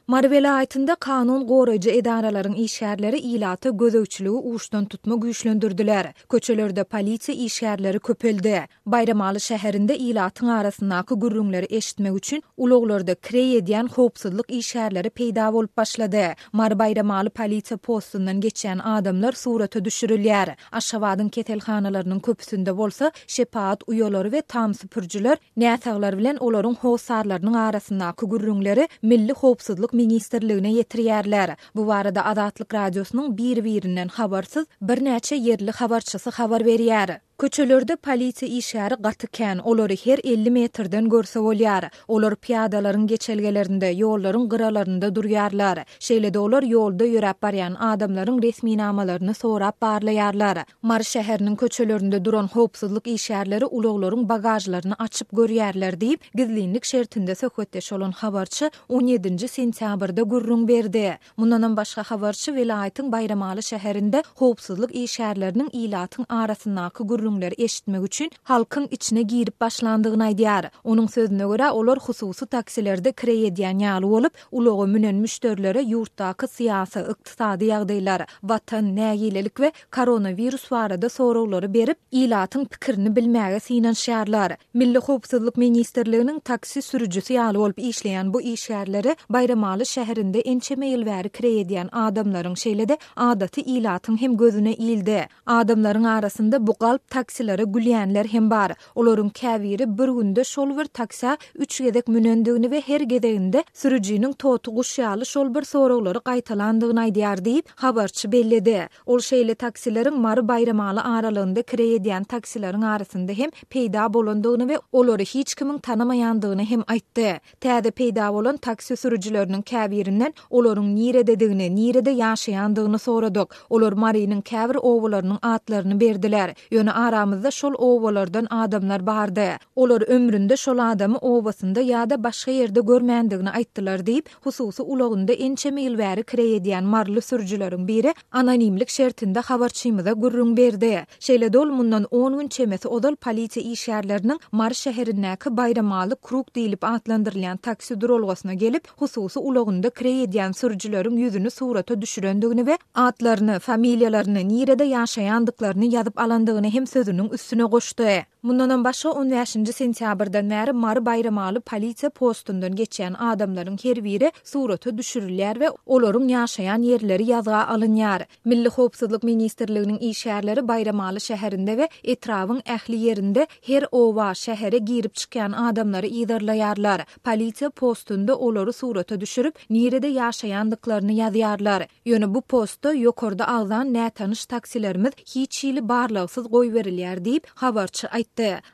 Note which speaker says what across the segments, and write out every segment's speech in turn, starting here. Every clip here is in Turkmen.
Speaker 1: Mar velayetinde kanun goraýjy edaralaryň işgärleri ilata gözöwçüligi uşdan tutma güýçlendirdiler. Köçelerde polisiýa işgärleri köpeldi. Bayramaly şäherinde ilatyň arasyndaky gürrüňleri eşitmek üçin ulaglarda kirey edýän howpsuzlyk işgärleri peýda bolup başlady. Mar Bayramaly polisiýa postundan geçen adamlar surata düşürilýär. Aşgabatyň ketelhanalarynyň köpüsinde bolsa şepaat uýalary we tam süpürjüler näsaglar bilen olaryň howsarlarynyň arasyndaky gürrüňleri Milli Howpsuzlyk Ministrligine ýetirýärler. Bu barada Azatlyk radiosynyň bir-birinden habarsyz bir näçe yerli habarçysy habar berýär. Köçelerde polisiýa işgäri gatyken, olary her 50 metrden görse bolýar. Olar piýadalaryň geçelgelerinde, ýollaryň gyralarynda durýarlar. Şeýle-de olar ýolda ýörep barýan adamlaryň resmi namalaryny sorap barlaýarlar. Mar şäheriniň köçelerinde duran howpsuzlyk işgärleri ulaglaryň bagajlaryny açyp görýärler diýip gizlinlik şertinde söhbetdeş bolan habarçy 17 sentýabrda gürrüň berdi. Mundan başga habarçy welaýatyň Bayramaly şäherinde howpsuzlyk işgärleriniň ilatyň arasyndaky gürrüňleri eşitmek üçin halkyň içine girip başlandygyny aýdýar. Onuň sözüne görä olar hususy taksilerde kirey edýän ýaly bolup, ulagy münen müşterilere ýurtdaky syýasy, ykdysady ýagdaýlar, watan nägilelik we koronavirus barada soraglary berip, ilatyň pikirini bilmäge synanşýarlar. Milli Howpsuzlyk Ministrliginiň taksi sürüjüsi ýaly bolup işleýän bu işgärleri Bayramaly şäherinde ençe meýil bäri kirey edýän adamlaryň şeýle-de adaty ilatyň hem gözüne ildi. Adamlaryň arasynda bu galp taksilere gülýänler hem bar. Olaryň käbiri bir günde şol bir taksa 3 gedek münendigini we her gedeginde sürüjüniň totu guşýaly şol bir soraglary gaýtalandygyny aýdýar diýip habarçy belledi. Ol şeýle taksileriň Mar Bayramaly aralygynda kirey edýän taksileriň arasynda hem peýda bolandygyny we olary hiç kimiň tanamaýandygyny hem aýtdy. Täze peýda bolan taksi sürüjüleriniň käbirinden olaryň nirededigini, nirede ýaşaýandygyny soradyk. Olar Marynyň käbir owlarynyň atlaryny berdiler. Ýöne aramyzda şol owalardan adamlar bardy. Olar ömründe şol adamy owasynda ýa-da başga ýerde görmändigini aýtdylar diýip hususy ulagynda ençe meýil bäri kirey edýän marly sürüjüleriň biri anonimlik şertinde habarçymyza gürrüň berdi. Şeýle dol mundan 10 gün çemesi odal polisiýa işgärleriniň Mar şäherindäki Bayramaly krug diýilip atlandyrylýan taksi duralgasyna gelip hususy ulagynda kirey edýän sürüjüleriň ýüzüni surata düşürendigini we atlaryny, familiýalaryny, nirede ýaşaýandyklaryny ýazyp alandygyny hem sözünün üstüne goşdy. Mundan başga 15 sentýabrdan bäri Mar Bayramaly polisiýa postundan geçen adamlaryň her biri surata düşürilýär we olaryň ýaşaýan ýerleri ýazga alynýar. Milli Howpsuzlyk Ministrliginiň işgärleri Bayramaly şäherinde we etrawyň ähli ýerinde her owa şähere girip çykýan adamlary ýydarlaýarlar. Polisiýa postunda olary surata düşürüp, nirede ýaşaýandyklaryny ýazýarlar. Ýöne bu postda ýokarda agzan nätanyş taksilerimiz hiç ýyly barlygsyz goýberilýär diýip habarçy aýtdy.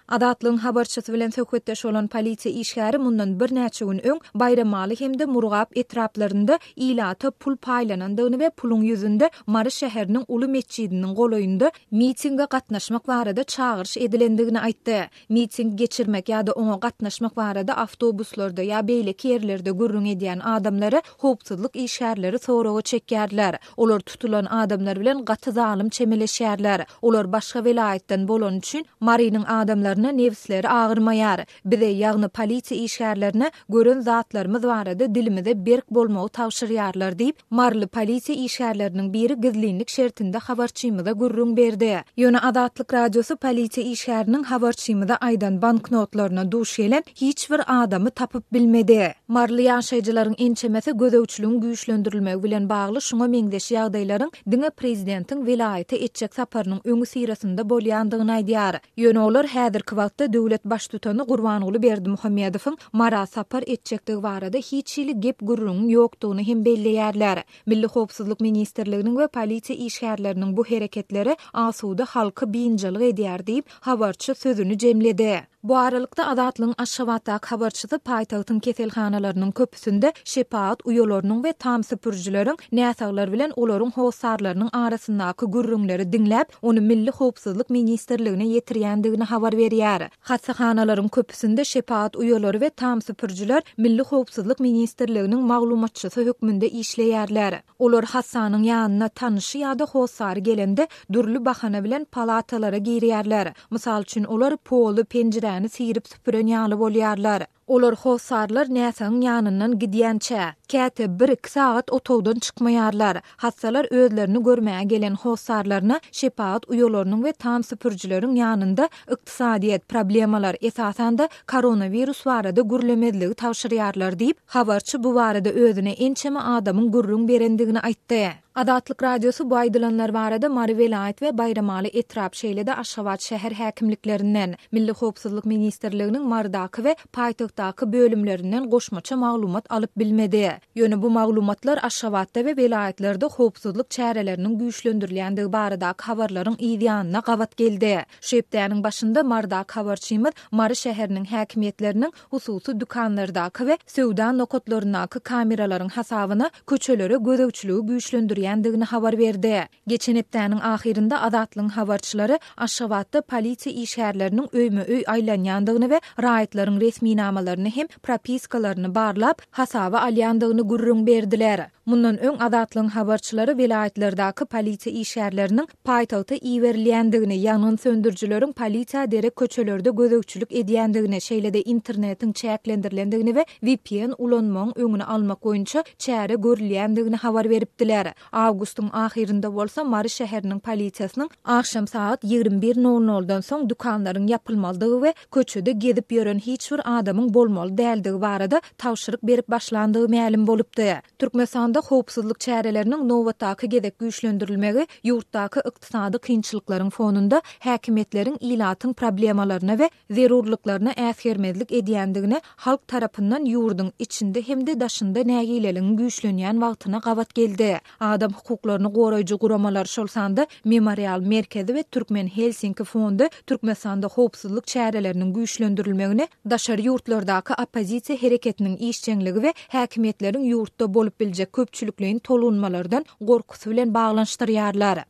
Speaker 1: Azatlyň habarçysy bilen söhbetdeş bolan polisiýa işgäri mundan bir näçe gün öň Bayramaly hemde Murgap etraplarynda ilata pul paýlanandygyny we puluň ýüzünde Mary şäheriniň uly meçidiniň golaýynda mitinge gatnaşmak barada çağırış edilendigini aýtdy. Miting geçirmek ýa-da oňa gatnaşmak barada awtobuslarda ýa beýleki ýerlerde gürrüň edýän adamlary howpsuzlyk işgärleri soragy çekýärler. Olar tutulan adamlar bilen gaty zalym çemeleşýärler. Olar başga welaýetden bolan üçin Marynyň adamlaryna nefsleri ağırmayar. Bize ýagny polisiýa işgärlerine gören zatlarymyz barada dilimize berk bolmagy tawşyrýarlar diýip marly polisiýa işgärleriniň biri gizlinlik şertinde habarçymyza gürrüň berdi. Ýöne Azatlyk radiosy polisiýa işgäriniň habarçymyza aýdan banknotlaryna duş gelen hiç bir adamy tapyp bilmedi. Marly ýaşaýjylaryň ençemesi gözöwçülügiň güýçlendirilmegi bilen bagly şuňa meňdeş ýagdaýlaryň diňe prezidentiň welaýaty etjek saparynyň öňü sirasynda bolýandygyny aýdýar. Ýöne olar häzirki wagtda döwlet baş tutany Gurbanuly Berdimuhammedowyň Mara sapar etjektigi barada hiç ýyly gep gürrüň ýokdugyny hem belleýärler. Milli Howpsuzlyk Ministrliginiň we polisiýa işgärleriniň bu hereketleri asuda halky biňjalyk edýär diýip habarçy sözüni jemledi. Bu aralykda Azatlyň Aşgabat habarçysy paýtagtyň keselhanalarynyň köpüsinde şepaat uýalarynyň we tam süpürjüleriň näsaglar bilen olaryň howsarlarynyň arasyndaky gürrüňleri diňläp, onu Milli Howpsuzlyk Ministrligine ýetirýändigini habar berýär. Hassahanaların köpüsünde şepaat uýalary we tam süpürjüler Milli Howpsuzlyk Ministrliginiň maglumatçysy hökmünde işleýärler. Olar hassanyň ýanyna tanyşy ýa-da howsary gelende dürli bahana bilen palatalara girýärler. Mysal üçin olar polu penjireni sirip süpüren ýaly bolýarlar. Olar hosarlar näsaň ýanyndan gidýänçä. Käte 1-2 saat otowdan çykmaýarlar. Hassalar özlerini görmäge gelen hosarlaryna şepaat uýalarynyň we tam süpürjileriň ýanynda ykdysadiýet problemalar esasan da koronavirus barada gürlemedligi tawşyrýarlar diýip habarçy bu barada özüne ençeme adamyň gürrüň berendigini aýtdy. Adatlyk radiosu bu aýdylanlar barada Mary Velayat we Bayramaly etrap şeýlede Aşgabat şäher häkimliklerinden, Milli Howpsuzlyk Ministrliginiň Mardaky we paýtagtdaky bölümlerinden goşmaça maglumat alyp bilmedi. Ýöne bu maglumatlar Aşgabatda we Velaýatlerde howpsuzlyk çäreleriniň güýçlendirilýändigi baradaky habarlaryň ýa-da gawat geldi. Şeýpdäniň başynda Mardak habarçymyz Mary şäheriniň häkimetleriniň hususy dükanlardaky we söwda nokotlarynaky kameralaryň hasabyna köçelere gözegçiligi güýçlendirýändigini habar berdi. Geçen hepdäniň ahirinde Adatlyň habarçylary Aşgabatda polisiýa işgärleriniň öýme-öý aýlanýandygyny we raýatlaryň resmi namalaryny hem propiskalaryny barlap hasaba alýandygyny gürrüň berdiler. Mundan öň Adatlyň habarçylary vilayetlerdaky polisiýa işgärleriniň paýtagta iýerilýändigini, ýangyn söndürjileriň polisiýa derek köçelerde gözegçilik edýändigini, şeýlede internetiň çäklendirilýändigini we VPN ulanmagyň öňüni almak boýunça çäre görülýändigini habar beripdiler. Awgustyň ahirinde bolsa Mary şäheriniň polisiýasynyň akşam saat 21:00-dan soň dukanlaryň ýapylmalydygy we köçede gezip ýören hiç bir adamyň bolmaly däldigi barada tawşyryk berip başlandygy ma'lum bolupdy. Türkmenistanda howpsuzlyk çäreleriniň nowatdaky gezek güýçlendirilmegi ýurtdaky ykdysady kynçylyklaryň fonunda häkimetleriň ilatyň problemalaryna we zerurlyklaryna äsgermezlik edýändigini halk tarapyndan ýurdun içinde hemde daşynda nägileligiň güýçlenýän wagtyna gawat geldi. Adam hukuklaryny goraýjy guramalar şolsanda Memorial Merkezi we Türkmen Helsinki fondu Türkmenistanda howpsuzlyk çäreleriniň güýçlendirilmegini daşary ýurtlardaky opozisiýa hereketiniň işçenligi we häkimetleriň ýurtda bolup biljek köpçülikliň tolunmalardan gorkusy bilen baglanşdyrýarlar.